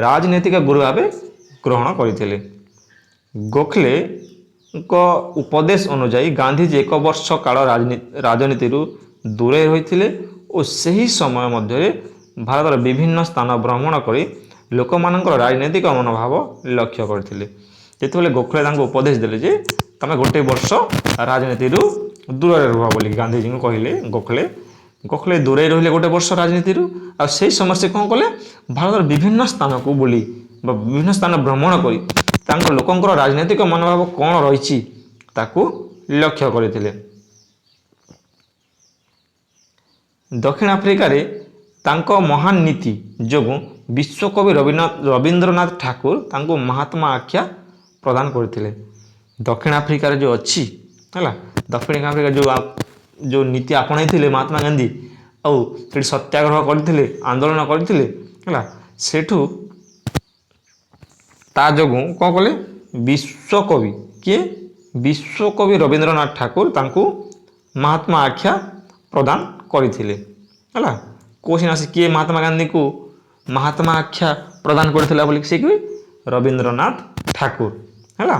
ରାଜନୈତିକ ଗୁରୁ ଭାବେ ଗ୍ରହଣ କରିଥିଲେ। ଗୋଖଲେଙ୍କ ଉପଦେଶ ଅନୁଯାୟୀ ଗାନ୍ଧିଜୀ 1 ବର୍ଷ କାଳ ରାଜନୀତିରୁ ଦୂରେଇ ରହିଥିଲେ ଓ ସେହି ସମୟ ମଧ୍ୟରେ ଭାରତର ବିଭିନ୍ନ ସ୍ଥାନ ଭ୍ରମଣ କରି ଲୋକମାନଙ୍କର ରାଜନୈତିକ ମନୋଭାବ ଲକ୍ଷ୍ୟ କରିଥିଲେ। ଯେତେବେଳେ ଗୋଖଲେ ତାଙ୍କୁ ଉପଦେଶ ଦେଲେ ଯେ ତମେ 1 ବର୍ଷ ରାଜନୀତିରୁ ଦୂରରେ ରୁହ ବୋଲି ଗାନ୍ଧିଜୀଙ୍କୁ କହିଲେ, ଗୋଖଲେ ଦୂରେଇ ରହିଲେ 1 ବର୍ଷ ରାଜନୀତିରୁ। ଆଉ ସେହି ସମୟରେ ସେ କ'ଣ କଲେ? ଭାରତର ବିଭିନ୍ନ ସ୍ଥାନକୁ ବୁଲି ବା ବିଭିନ୍ନ ସ୍ଥାନ ଭ୍ରମଣ କରି ତାଙ୍କ ଲୋକଙ୍କର ରାଜନୈତିକ ମନୋଭାବ କ'ଣ ରହିଛି ତାକୁ ଲକ୍ଷ୍ୟ କରିଥିଲେ। ଦକ୍ଷିଣ ଆଫ୍ରିକାରେ ତାଙ୍କ ମହାନ ନୀତି ଯୋଗୁଁ ବିଶ୍ୱକବି ରବୀନ୍ଦ୍ରନାଥ ଠାକୁର ତାଙ୍କୁ ମହାତ୍ମା ଆଖ୍ୟା ପ୍ରଦାନ କରିଥିଲେ। ଦକ୍ଷିଣ ଆଫ୍ରିକାରେ ଯେଉଁ ଅଛି ହେଲା, ଦକ୍ଷିଣ ଆଫ୍ରିକା ଯେଉଁ ନୀତି ଆପଣେଇଥିଲେ ମହାତ୍ମା ଗାନ୍ଧୀ ଆଉ ସେଠି ସତ୍ୟାଗ୍ରହ କରିଥିଲେ, ଆନ୍ଦୋଳନ କରିଥିଲେ ହେଲା, ସେଠୁ ତା ଯୋଗୁଁ କ'ଣ କଲେ? ବିଶ୍ୱକବି କିଏ? ବିଶ୍ୱକବି ରବୀନ୍ଦ୍ରନାଥ ଠାକୁର ତାଙ୍କୁ ମହାତ୍ମା ଆଖ୍ୟା ପ୍ରଦାନ କରିଥିଲେ ହେଲା। କୋଶ୍ଚିନ୍ ଆସି କିଏ ମହାତ୍ମା ଗାନ୍ଧୀଙ୍କୁ ମହାତ୍ମା ଆଖ୍ୟା ପ୍ରଦାନ କରିଥିଲା ବୋଲି ସେ କି ରବୀନ୍ଦ୍ରନାଥ ଠାକୁର ହେଲା।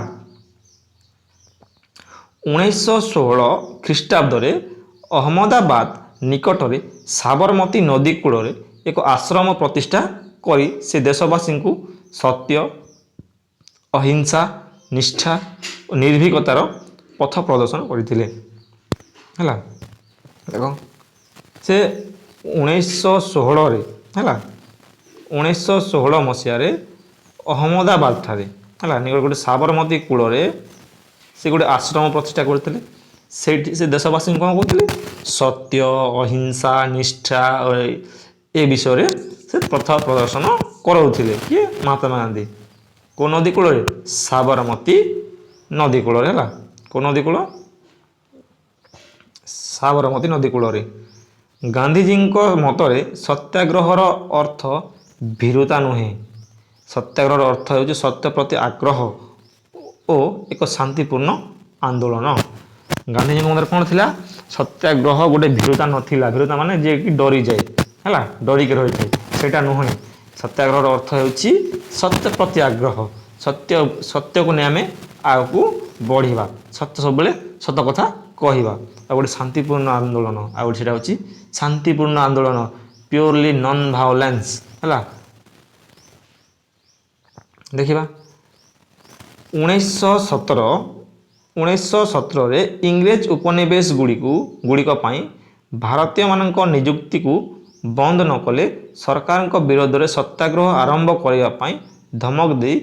1916 ଖ୍ରୀଷ୍ଟାବ୍ଦରେ ଅହମ୍ମଦାବାଦ ନିକଟରେ ସାବରମତୀ ନଦୀ କୂଳରେ ଏକ ଆଶ୍ରମ ପ୍ରତିଷ୍ଠା କରି ସେ ଦେଶବାସୀଙ୍କୁ ସତ୍ୟ, ଅହିଂସା, ନିଷ୍ଠା ଓ ନିର୍ଭୀକତାର ପଥ ପ୍ରଦର୍ଶନ କରିଥିଲେ ହେଲା। ଦେଖ ସେ 1916ରେ ହେଲା 1916 ମସିହାରେ ଅହମ୍ମଦାବାଦ ଠାରେ ହେଲା ଗୋଟେ ସାବରମତୀ କୂଳରେ ସେ ଗୋଟେ ଆଶ୍ରମ ପ୍ରତିଷ୍ଠା କରିଥିଲେ। ସେଇଠି ସେ ଦେଶବାସୀଙ୍କୁ କ'ଣ କହୁଥିଲେ ସତ୍ୟ, ଅହିଂସା, ନିଷ୍ଠା ଏ ବିଷୟରେ ସେ ପଥ ପ୍ରଦର୍ଶନ କରାଉଥିଲେ। କିଏ ମହାତ୍ମା ଗାନ୍ଧୀ। କେଉଁ ନଦୀ କୂଳରେ ସାବରମତୀ ନଦୀ କୂଳରେ ହେଲା। କେଉଁ ନଦୀ କୂଳ ସାବରମତୀ ନଦୀ କୂଳରେ। ଗାନ୍ଧୀଜୀଙ୍କ ମତରେ ସତ୍ୟାଗ୍ରହର ଅର୍ଥ ଭୀରୁତା ନୁହେଁ। ସତ୍ୟାଗ୍ରହର ଅର୍ଥ ହେଉଛି ସତ୍ୟ ପ୍ରତି ଆଗ୍ରହ ଓ ଏକ ଶାନ୍ତିପୂର୍ଣ୍ଣ ଆନ୍ଦୋଳନ। ଗାନ୍ଧୀଜୀଙ୍କ ମତରେ କ'ଣ ଥିଲା ସତ୍ୟାଗ୍ରହ ଗୋଟେ ଭୀରୁତା ନଥିଲା। ଭୀରୁତା ମାନେ ଯିଏକି ଡରିଯାଏ ହେଲା ଡରିକି ରହିଥାଏ ସେଇଟା ନୁହେଁ। ସତ୍ୟାଗ୍ରହର ଅର୍ଥ ହେଉଛି ସତ୍ୟ ପ୍ରତି ଆଗ୍ରହ। ସତ୍ୟକୁ ନେଇ ଆମେ ଆଗକୁ ବଢ଼ିବା। ସତ୍ୟ ସବୁବେଳେ ସତ କଥା କହିବା। ଆଉ ଗୋଟେ ଶାନ୍ତିପୂର୍ଣ୍ଣ ଆନ୍ଦୋଳନ ଆଉ ଗୋଟେ ସେଇଟା ହେଉଛି ଶାନ୍ତିପୂର୍ଣ୍ଣ ଆନ୍ଦୋଳନ ପିଓରଲି ନନ୍ ଭାଓଲେନ୍ସ ହେଲା। ଦେଖିବା 1917ରେ ଇଂରେଜ ଉପନିବେଶ ଗୁଡ଼ିକ ପାଇଁ ଭାରତୀୟମାନଙ୍କ ନିଯୁକ୍ତିକୁ ବନ୍ଦ ନ କଲେ ସରକାରଙ୍କ ବିରୋଧରେ ସତ୍ୟାଗ୍ରହ ଆରମ୍ଭ କରିବା ପାଇଁ ଧମକ ଦେଇ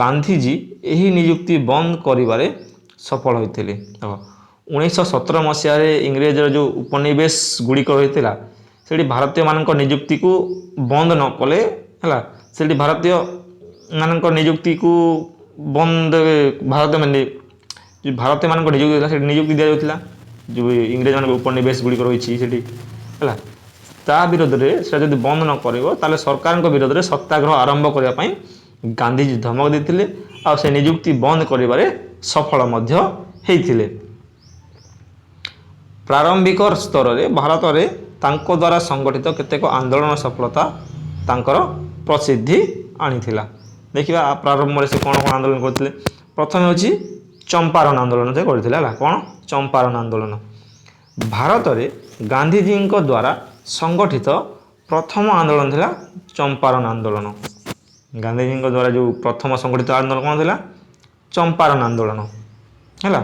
ଗାନ୍ଧୀଜୀ ଏହି ନିଯୁକ୍ତି ବନ୍ଦ କରିବାରେ ସଫଳ ହୋଇଥିଲେ। 1917 ମସିହାରେ ଇଂରେଜର ଯେଉଁ ଉପନିବେଶ ଗୁଡ଼ିକ ରହିଥିଲା ସେଠି ଭାରତୀୟମାନଙ୍କ ନିଯୁକ୍ତିକୁ ବନ୍ଦ ନ କଲେ ହେଲା ସେଠି ଭାରତୀୟମାନଙ୍କ ନିଯୁକ୍ତିକୁ ବନ୍ଦ ଭାରତୀୟମାନଙ୍କ ନିଯୁକ୍ତି ଥିଲା ସେଠି ନିଯୁକ୍ତି ଦିଆଯାଉଥିଲା ଯେଉଁ ଇଂରେଜମାନଙ୍କ ଉପନିବେଶ ଗୁଡ଼ିକ ରହିଛି ସେଠି ହେଲା। ତା ବିରୋଧରେ ସେଟା ଯଦି ବନ୍ଦ ନ କରିବ ତାହେଲେ ସରକାରଙ୍କ ବିରୋଧରେ ସତ୍ୟାଗ୍ରହ ଆରମ୍ଭ କରିବା ପାଇଁ ଗାନ୍ଧୀଜୀ ଧମକ ଦେଇଥିଲେ ଆଉ ସେ ନିଯୁକ୍ତି ବନ୍ଦ କରିବାରେ ସଫଳ ମଧ୍ୟ ହେଇଥିଲେ। ପ୍ରାରମ୍ଭିକ ସ୍ତରରେ ଭାରତରେ ତାଙ୍କ ଦ୍ୱାରା ସଂଗଠିତ କେତେକ ଆନ୍ଦୋଳନ ସଫଳତା ତାଙ୍କର ପ୍ରସିଦ୍ଧି ଆଣିଥିଲା। ଦେଖିବା ପ୍ରାରମ୍ଭରେ ସେ କ'ଣ କ'ଣ ଆନ୍ଦୋଳନ କରିଥିଲେ। ପ୍ରଥମେ ହେଉଛି ଚମ୍ପାରଣ ଆନ୍ଦୋଳନ ସେ କରିଥିଲେ ହେଲା। କ'ଣ ଚମ୍ପାରଣ ଆନ୍ଦୋଳନ ଭାରତରେ ଗାନ୍ଧୀଜୀଙ୍କ ଦ୍ୱାରା ସଂଗଠିତ ପ୍ରଥମ ଆନ୍ଦୋଳନ ଥିଲା ଚମ୍ପାରଣ ଆନ୍ଦୋଳନ। ଗାନ୍ଧୀଜୀଙ୍କ ଦ୍ୱାରା ଯେଉଁ ପ୍ରଥମ ସଂଗଠିତ ଆନ୍ଦୋଳନ କ'ଣ ଥିଲା ଚମ୍ପାରଣ ଆନ୍ଦୋଳନ ହେଲା।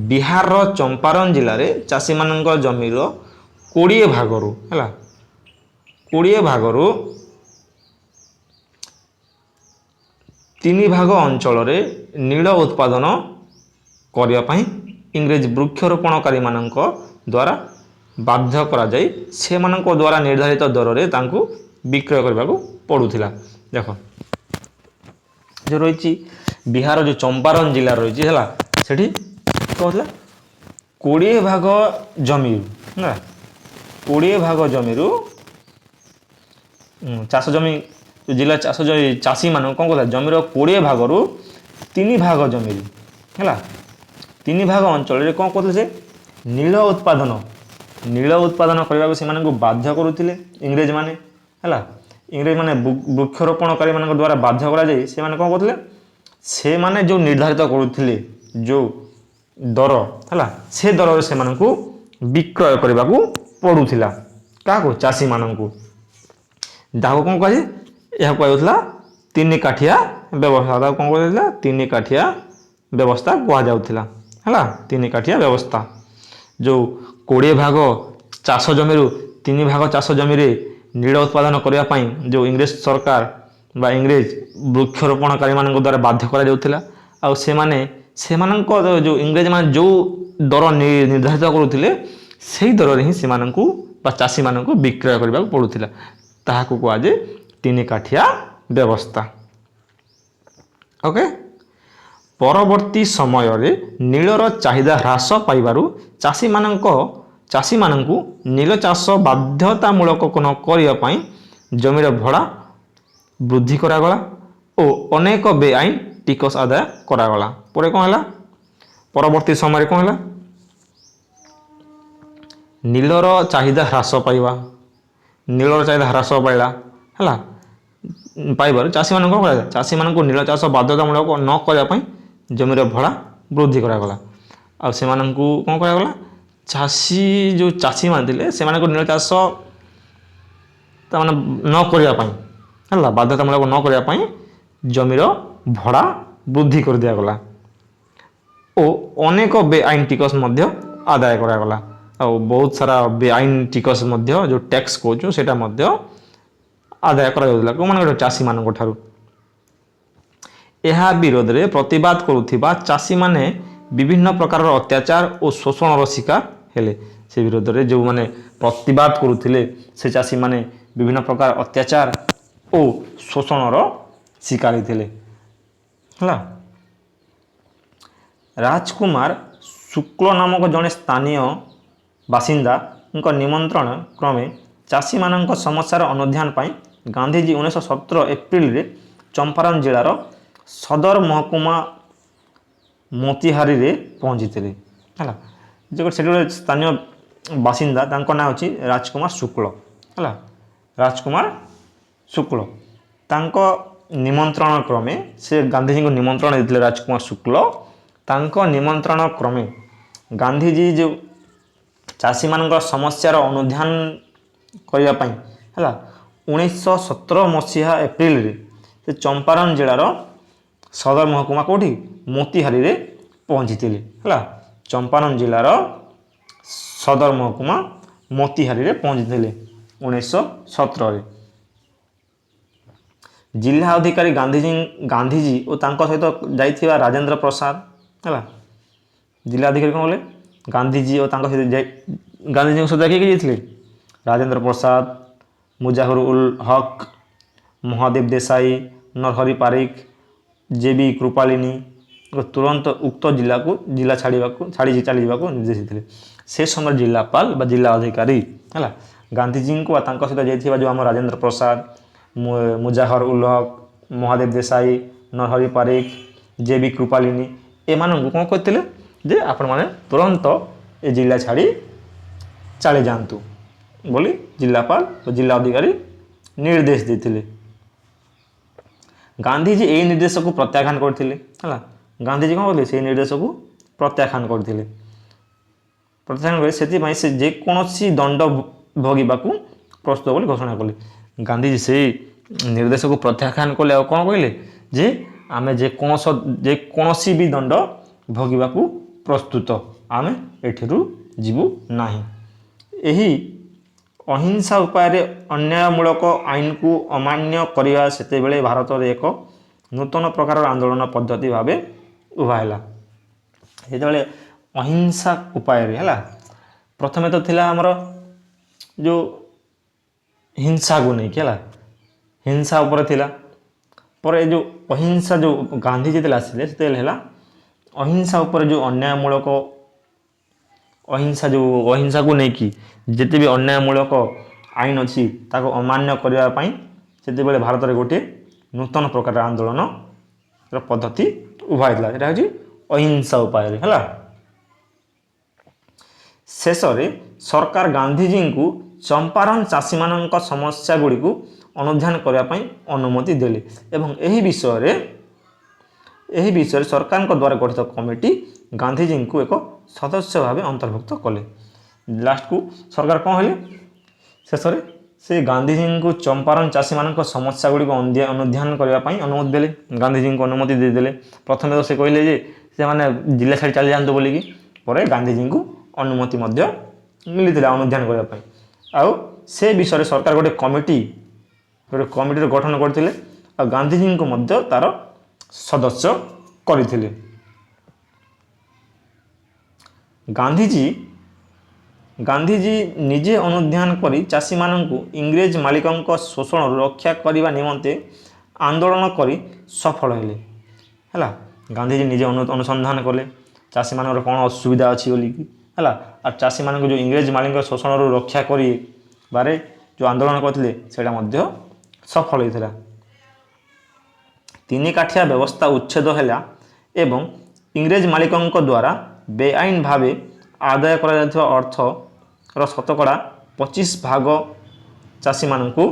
ବିହାରର ଚମ୍ପାରଣ ଜିଲ୍ଲାରେ ଚାଷୀମାନଙ୍କ ଜମିର 20 ଭାଗରୁ ହେଲା 20 ଭାଗରୁ 3 ଭାଗ ଅଞ୍ଚଳରେ ନୀଳ ଉତ୍ପାଦନ କରିବା ପାଇଁ ଇଂରେଜ ବୃକ୍ଷରୋପଣକାରୀମାନଙ୍କ ଦ୍ୱାରା ବାଧ୍ୟ କରାଯାଇ ସେମାନଙ୍କ ଦ୍ୱାରା ନିର୍ଦ୍ଧାରିତ ଦରରେ ତାଙ୍କୁ ବିକ୍ରୟ କରିବାକୁ ପଡ଼ୁଥିଲା। ଦେଖ ଯେଉଁ ରହିଛି ବିହାର ଯେଉଁ ଚମ୍ପାରଣ ଜିଲ୍ଲା ରହିଛି ହେଲା ସେଠି କ'ଣ ଥିଲା 20 ଭାଗ ଜମିରୁ ହେଲା 20 ଭାଗ ଜମିରୁ ଚାଷ ଜମି ଜିଲ୍ଲା ଚାଷୀମାନଙ୍କୁ କ'ଣ କଲା ଜମିର 20 ଭାଗରୁ 3 ଭାଗ ଜମିରୁ ହେଲା 3 ଭାଗ ଅଞ୍ଚଳରେ କ'ଣ କରୁଥିଲେ ସେ ନୀଳ ଉତ୍ପାଦନ କରିବାକୁ ସେମାନଙ୍କୁ ବାଧ୍ୟ କରୁଥିଲେ ଇଂରେଜମାନେ ହେଲା। ଇଂରେଜମାନେ ବୃକ୍ଷରୋପଣକାରୀମାନଙ୍କ ଦ୍ୱାରା ବାଧ୍ୟ କରାଯାଇ ସେମାନେ କ'ଣ କରୁଥିଲେ ସେମାନେ ଯେଉଁ ନିର୍ଦ୍ଧାରିତ କରୁଥିଲେ ଯେଉଁ ଦର ହେଲା ସେ ଦରରେ ସେମାନଙ୍କୁ ବିକ୍ରୟ କରିବାକୁ ପଡ଼ୁଥିଲା। କାହାକୁ ଚାଷୀମାନଙ୍କୁ। ଯାହାକୁ କ'ଣ କୁହାଯାଏ ଏହାକୁ କୁହାଯାଉଥିଲା 3 କାଠିଆ ବ୍ୟବସ୍ଥା। ତାକୁ କ'ଣ କୁହାଯାଉଥିଲା 3 କାଠିଆ ବ୍ୟବସ୍ଥା କୁହାଯାଉଥିଲା ହେଲା। 3 କାଠିଆ ବ୍ୟବସ୍ଥା ଯେଉଁ 20 ଭାଗ ଚାଷ ଜମିରୁ 3 ଭାଗ ଚାଷ ଜମିରେ ନୀଳ ଉତ୍ପାଦନ କରିବା ପାଇଁ ଯେଉଁ ଇଂରେଜ ସରକାର ବା ଇଂରେଜ ବୃକ୍ଷରୋପଣକାରୀମାନଙ୍କ ଦ୍ୱାରା ବାଧ୍ୟ କରାଯାଉଥିଲା ଆଉ ସେମାନଙ୍କ ଯେଉଁ ଇଂରେଜମାନେ ଯେଉଁ ଦର ନିର୍ଦ୍ଧାରିତ କରୁଥିଲେ ସେହି ଦରରେ ହିଁ ସେମାନଙ୍କୁ ବା ଚାଷୀମାନଙ୍କୁ ବିକ୍ରୟ କରିବାକୁ ପଡ଼ୁଥିଲା। ତାହାକୁ କୁହାଯାଏ 3 କାଠିଆ ବ୍ୟବସ୍ଥା। ଓକେ। ପରବର୍ତ୍ତୀ ସମୟରେ ନୀଳର ଚାହିଦା ହ୍ରାସ ପାଇବାରୁ ଚାଷୀମାନଙ୍କୁ ନୀଳ ଚାଷ ବାଧ୍ୟତାମୂଳକ କରିବା ପାଇଁ ଜମିର ଭଡ଼ା ବୃଦ୍ଧି କରାଗଲା ଓ ଅନେକ ବେଆଇନ ଟିକସ ଆଦାୟ କରାଗଲା। ପରେ କ'ଣ ହେଲା ପରବର୍ତ୍ତୀ ସମୟରେ କ'ଣ ହେଲା ନୀଳର ଚାହିଦା ହ୍ରାସ ପାଇବା, ନୀଳର ଚାହିଦା ହ୍ରାସ ପାଇଲା ହେଲା, ପାଇବାରୁ ଚାଷୀମାନଙ୍କୁ କ'ଣ କରାଯାଏ, ଚାଷୀମାନଙ୍କୁ ନୀଳ ଚାଷ ବାଧ୍ୟତାମୂଳକ ନ କରିବା ପାଇଁ ଜମିର ଭଡ଼ା ବୃଦ୍ଧି କରାଗଲା। ଆଉ ସେମାନଙ୍କୁ କ'ଣ କରାଗଲା, ଯେଉଁ ଚାଷୀମାନେ ଥିଲେ ସେମାନଙ୍କୁ ନୀଳ ଚାଷ ତାମାନେ ନ କରିବା ପାଇଁ ହେଲା, ବାଧ୍ୟତାମୂଳକ ନ କରିବା ପାଇଁ ଜମିର ଭଡ଼ା ବୃଦ୍ଧି କରିଦିଆଗଲା ଓ ଅନେକ ବେଆଇନ ଟିକସ ମଧ୍ୟ ଆଦାୟ କରାଗଲା। ଆଉ ବହୁତ ସାରା ବେଆଇନ ଟିକସ ମଧ୍ୟ ଯେଉଁ ଟ୍ୟାକ୍ସ କହୁଛୁ ସେଇଟା ମଧ୍ୟ ଆଦାୟ କରାଯାଉଥିଲା କେଉଁମାନଙ୍କ ଚାଷୀମାନଙ୍କ ଠାରୁ। ଏହା ବିରୋଧରେ ପ୍ରତିବାଦ କରୁଥିବା ଚାଷୀମାନେ ବିଭିନ୍ନ ପ୍ରକାରର ଅତ୍ୟାଚାର ଓ ଶୋଷଣର ଶିକାର ହେଲେ। ସେ ବିରୋଧରେ ଯେଉଁମାନେ ପ୍ରତିବାଦ କରୁଥିଲେ ସେ ଚାଷୀମାନେ ବିଭିନ୍ନ ପ୍ରକାର ଅତ୍ୟାଚାର ଓ ଶୋଷଣର ଶିକାର ହେଇଥିଲେ ହେଲା। ରାଜକୁମାର ଶୁକ୍ଳ ନାମକ ଜଣେ ସ୍ଥାନୀୟ ବାସିନ୍ଦାଙ୍କ ନିମନ୍ତ୍ରଣ କ୍ରମେ ଚାଷୀମାନଙ୍କ ସମସ୍ୟାର ଅନୁଧ୍ୟାନ ପାଇଁ ଗାନ୍ଧୀଜୀ 1917 ଏପ୍ରିଲରେ ଚମ୍ପାରନ ଜିଲ୍ଲାର ସଦର ମହକୁମା ମୋତିହାରିରେ ପହଞ୍ଚିଥିଲେ ହେଲା। ସେଠି ଗୋଟେ ସ୍ଥାନୀୟ ବାସିନ୍ଦା ତାଙ୍କ ନାଁ ହେଉଛି ରାଜକୁମାର ଶୁକ୍ଳ ହେଲା। ରାଜକୁମାର ଶୁକ୍ଳ ତାଙ୍କ ନିମନ୍ତ୍ରଣ କ୍ରମେ ସେ ଗାନ୍ଧୀଜୀଙ୍କୁ ନିମନ୍ତ୍ରଣ ଦେଇଥିଲେ। ରାଜକୁମାର ଶୁକ୍ଳ ତାଙ୍କ ନିମନ୍ତ୍ରଣ କ୍ରମେ ଗାନ୍ଧୀଜୀ ଯେଉଁ ଚାଷୀମାନଙ୍କର ସମସ୍ୟାର ଅନୁଧ୍ୟାନ କରିବା ପାଇଁ ହେଲା 1917 ମସିହା ଏପ୍ରିଲରେ ସେ ଚମ୍ପାରନ ଜିଲ୍ଲାର ସଦର ମହକୁମା କେଉଁଠି ମୋତିହାରିରେ ପହଞ୍ଚିଥିଲେ ହେଲା। ଚମ୍ପାରନ ଜିଲ୍ଲାର ସଦର ମହକୁମା ମୋତିହାରିରେ ପହଞ୍ଚିଥିଲେ 1917ରେ। ଜିଲ୍ଲା ଅଧିକାରୀ ଗାନ୍ଧୀଜୀ ଓ ତାଙ୍କ ସହିତ ଯାଇଥିବା ରାଜେନ୍ଦ୍ର ପ୍ରସାଦ ହେଲା। ଜିଲ୍ଲା ଅଧିକାରୀ କ'ଣ କଲେ, ଗାନ୍ଧୀଜୀ ଓ ତାଙ୍କ ସହିତ ଗାନ୍ଧୀଜୀଙ୍କ ସହିତ କିଏ ଯାଇଥିଲେ, ରାଜେନ୍ଦ୍ର ପ୍ରସାଦ, ମୁଜାହିର ଉଲ ହକ୍, ମହାଦେବ ଦେଶାଇ, ନରହରି ପାରିକ, ଜେ.ବି. କୃପାଲିନୀ ତୁରନ୍ତ ଉକ୍ତ ଜିଲ୍ଲା ଛାଡ଼ି ଚାଲିଯିବାକୁ ନିର୍ଦ୍ଦେଶ ଦେଇଥିଲେ। ସେ ସମୟରେ ଜିଲ୍ଲାପାଳ ବା ଜିଲ୍ଲା ଅଧିକାରୀ ହେଲା ଗାନ୍ଧୀଜୀଙ୍କୁ ବା ତାଙ୍କ ସହିତ ଯାଇଥିବା ଯେଉଁ ଆମ ରାଜେନ୍ଦ୍ର ପ୍ରସାଦ, ମୁଜାହିର ଉଲ ହକ୍, ମହାଦେବ ଦେଶାଇ, ନରହରି ପାରିକ, ଜେ.ବି. କୃପାଲିନୀ ଏମାନଙ୍କୁ କ'ଣ କରିଥିଲେ ଯେ ଆପଣମାନେ ତୁରନ୍ତ ଏ ଜିଲ୍ଲା ଛାଡ଼ି ଚାଲି ଯାଆନ୍ତୁ ବୋଲି ଜିଲ୍ଲାପାଳ ଓ ଜିଲ୍ଲା ଅଧିକାରୀ ନିର୍ଦ୍ଦେଶ ଦେଇଥିଲେ। ଗାନ୍ଧୀଜୀ ଏହି ନିର୍ଦ୍ଦେଶକୁ ପ୍ରତ୍ୟାଖ୍ୟାନ କରିଥିଲେ ହେଲା। ଗାନ୍ଧୀଜୀ କ'ଣ କରିଥିଲେ, ସେହି ନିର୍ଦ୍ଦେଶକୁ ପ୍ରତ୍ୟାଖ୍ୟାନ କରିଥିଲେ। ପ୍ରତ୍ୟାଖ୍ୟାନ କରି ସେଥିପାଇଁ ସେ ଯେକୌଣସି ଦଣ୍ଡ ଭୋଗିବାକୁ ପ୍ରସ୍ତୁତ ବୋଲି ଘୋଷଣା କଲେ। ଗାନ୍ଧୀଜୀ ସେହି ନିର୍ଦ୍ଦେଶକୁ ପ୍ରତ୍ୟାଖ୍ୟାନ କଲେ ଆଉ କ'ଣ କହିଲେ ଯେ ଆମେ ଯେକୌଣସି ବି ଦଣ୍ଡ ଭୋଗିବାକୁ ପ୍ରସ୍ତୁତ, ଆମେ ଏଠିରୁ ଯିବୁ ନାହିଁ। ଏହି ଅହିଂସା ଉପାୟରେ ଅନ୍ୟାୟମୂଳକ ଆଇନକୁ ଅମାନ୍ୟ କରିବା ସେତେବେଳେ ଭାରତରେ ଏକ ନୂତନ ପ୍ରକାରର ଆନ୍ଦୋଳନ ପଦ୍ଧତି ଭାବେ ଉଭା ହେଲା। ଯେତେବେଳେ ଅହିଂସା ଉପାୟରେ ହେଲା, ପ୍ରଥମେ ତ ଥିଲା ଆମର ଯେଉଁ ହିଂସାକୁ ନେଇକି ହେଲା, ହିଂସା ଉପରେ ଥିଲା। ପରେ ଯେଉଁ ଅହିଂସା ଯେଉଁ ଗାନ୍ଧୀ ଯେତେବେଳେ ଆସିଲେ ସେତେବେଳେ ହେଲା ଅହିଂସା ଉପରେ ଯେଉଁ ଅନ୍ୟାୟମୂଳକ ଅହିଂସାକୁ ନେଇକି ଯେତେ ବି ଅନ୍ୟାୟମୂଳକ ଆଇନ ଅଛି ତାକୁ ଅମାନ୍ୟ କରିବା ପାଇଁ ସେତେବେଳେ ଭାରତରେ ଗୋଟିଏ ନୂତନ ପ୍ରକାର ଆନ୍ଦୋଳନର ପଦ୍ଧତି ଉଭା ହେଇଥିଲା। ସେଟା ହେଉଛି ଅହିଂସା ଉପାୟରେ ହେଲା। ଶେଷରେ ସରକାର ଗାନ୍ଧୀଜୀଙ୍କୁ ଚମ୍ପାରନ ଚାଷୀମାନଙ୍କ ସମସ୍ୟା ଗୁଡ଼ିକୁ ଅନୁଧ୍ୟାନ କରିବା ପାଇଁ ଅନୁମତି ଦେଲେ ଏବଂ ଏହି ବିଷୟରେ ସରକାରଙ୍କ ଦ୍ୱାରା ଗଠିତ କମିଟି ଗାନ୍ଧୀଜୀଙ୍କୁ ଏକ ସଦସ୍ୟ ଭାବେ ଅନ୍ତର୍ଭୁକ୍ତ କଲେ। ଲାଷ୍ଟକୁ ସରକାର କ'ଣ ହେଲେ, ଶେଷରେ ସେ ଗାନ୍ଧୀଜୀଙ୍କୁ ଚମ୍ପାରନ ଚାଷୀମାନଙ୍କ ସମସ୍ୟା ଗୁଡ଼ିକୁ ଅନୁଧ୍ୟାନ କରିବା ପାଇଁ ଅନୁମତି ଦେଲେ। ଗାନ୍ଧୀଜୀଙ୍କୁ ଅନୁମତି ଦେଇଦେଲେ। ପ୍ରଥମେ ତ ସେ କହିଲେ ଯେ ସେମାନେ ଜିଲ୍ଲା ଛାଡ଼ି ଚାଲିଯାଆନ୍ତୁ ବୋଲିକି, ପରେ ଗାନ୍ଧୀଜୀଙ୍କୁ ଅନୁମତି ମଧ୍ୟ ମିଳିଥିଲା ଅନୁଧ୍ୟାନ କରିବା ପାଇଁ। ଆଉ ସେ ବିଷୟରେ ସରକାର ଗୋଟେ କମିଟିର ଗଠନ କରିଥିଲେ ଆଉ ଗାନ୍ଧୀଜୀଙ୍କୁ ମଧ୍ୟ ତାର ସଦସ୍ୟ କରିଥିଲେ। ଗାନ୍ଧୀଜୀ ନିଜେ ଅନୁଧ୍ୟାନ କରି ଚାଷୀମାନଙ୍କୁ ଇଂରେଜ ମାଲିକଙ୍କ ଶୋଷଣରୁ ରକ୍ଷା କରିବା ନିମନ୍ତେ ଆନ୍ଦୋଳନ କରି ସଫଳ ହେଲେ ହେଲା। ଗାନ୍ଧୀଜୀ ନିଜେ ଅନୁସନ୍ଧାନ କଲେ ଚାଷୀମାନଙ୍କର କ'ଣ ଅସୁବିଧା ଅଛି ବୋଲିକି ହେଲା। ଆଉ ଚାଷୀମାନଙ୍କୁ ଯେଉଁ ଇଂରେଜ ମାଲିକଙ୍କ ଶୋଷଣରୁ ରକ୍ଷା କରିବାରେ ଯେଉଁ ଆନ୍ଦୋଳନ କରିଥିଲେ ସେଇଟା ମଧ୍ୟ ସଫଳ ହୋଇଥିଲା। ତିନି କାଠିଆ ବ୍ୟବସ୍ଥା ଉଚ୍ଛେଦ ହେଲା ଏବଂ ଇଂରେଜ ମାଲିକଙ୍କ ଦ୍ୱାରା ବେଆଇନ ଭାବେ ଆଦାୟ କରାଯାଉଥିବା ଅର୍ଥର ଶତକଡ଼ା 25% ଚାଷୀମାନଙ୍କୁ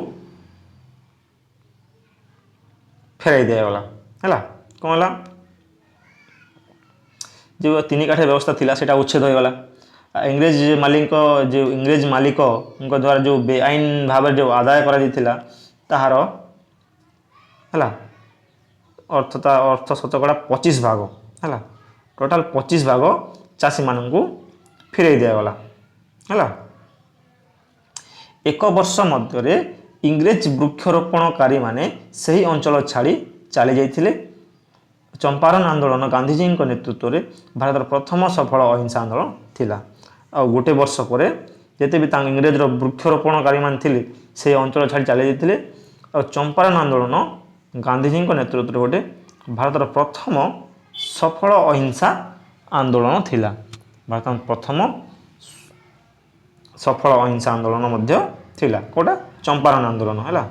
ଫେରାଇ ଦିଆଗଲା। ହେଲା, କ'ଣ ହେଲା, ଯେଉଁ 3 କାଠିଆ ବ୍ୟବସ୍ଥା ଥିଲା ସେଇଟା ଉଚ୍ଛେଦ ହୋଇଗଲା। ଇଂରେଜ ମାଲିକଙ୍କ ଦ୍ୱାରା ଯେଉଁ ବେଆଇନ ଭାବରେ ଯେଉଁ ଆଦାୟ କରାଯାଇଥିଲା ତାହାର ହେଲା ଅର୍ଥ ଶତକଡ଼ା 25%। ହେଲା, ଟୋଟାଲ 25% ଚାଷୀମାନଙ୍କୁ ଫେରାଇ ଦିଆଗଲା। ହେଲା, 1 ବର୍ଷ ମଧ୍ୟରେ ଇଂରେଜ ବୃକ୍ଷରୋପଣକାରୀମାନେ ସେହି ଅଞ୍ଚଳ ଛାଡ଼ି ଚାଲି ଯାଇଥିଲେ। ଚମ୍ପାରଣ ଆନ୍ଦୋଳନ ଗାନ୍ଧିଜୀଙ୍କ ନେତୃତ୍ୱରେ ଭାରତର ପ୍ରଥମ ସଫଳ ଅହିଂସା ଆନ୍ଦୋଳନ ଥିଲା। ଆଉ ଗୋଟେ ବର୍ଷ ପରେ ଯେତେ ବି ତାଙ୍କ ଇଂରେଜର ବୃକ୍ଷରୋପଣକାରୀମାନେ ଥିଲେ ସେହି ଅଞ୍ଚଳ ଛାଡ଼ି ଚାଲି ଯାଇଥିଲେ। ଆଉ ଚମ୍ପାରଣ ଆନ୍ଦୋଳନ ଗାନ୍ଧିଜୀଙ୍କ ନେତୃତ୍ୱରେ ଗୋଟେ ଭାରତର ପ୍ରଥମ ସଫଳ ଅହିଂସା ଆନ୍ଦୋଳନ ଥିଲା। ଭାରତର ପ୍ରଥମ ସଫଳ ଅହିଂସା ଆନ୍ଦୋଳନ ମଧ୍ୟ ଥିଲା। କେଉଁଟା? ଚମ୍ପାରଣ ଆନ୍ଦୋଳନ। ହେଲା।